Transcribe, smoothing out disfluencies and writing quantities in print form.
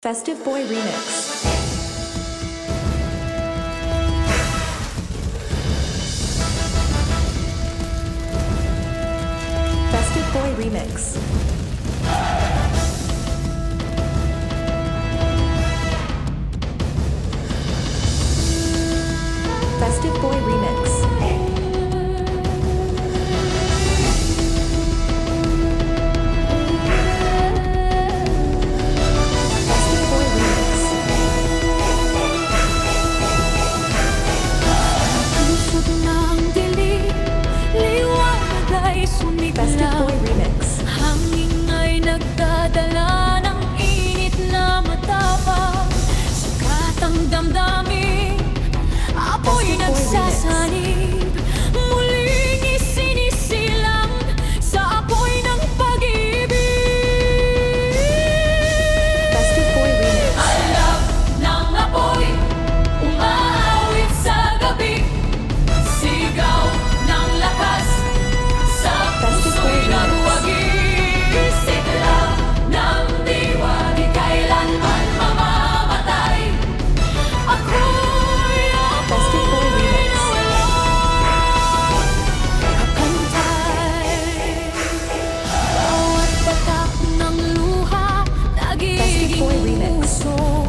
Festive Boy Remix. Festive Boy Remix. Festive Boy Remix. Festive Boy Remix. Hangin ay nagdadala ng init na matapang. Sukat ang damdamin, apoy nagsasanib. Muling isinisilang sa apoy ng pag-ibig. Festive Boy Remix. Alab ng apoy, umaawit sa gabi. Sigaw ng lakas sa puso'y naruwagi. Sigla ng diwa, di kailanman mamamatay. Ako'y Festive Boy Remix. kapantay. Bawat patak ng luha, Festive Boy nagiging Remix. puso.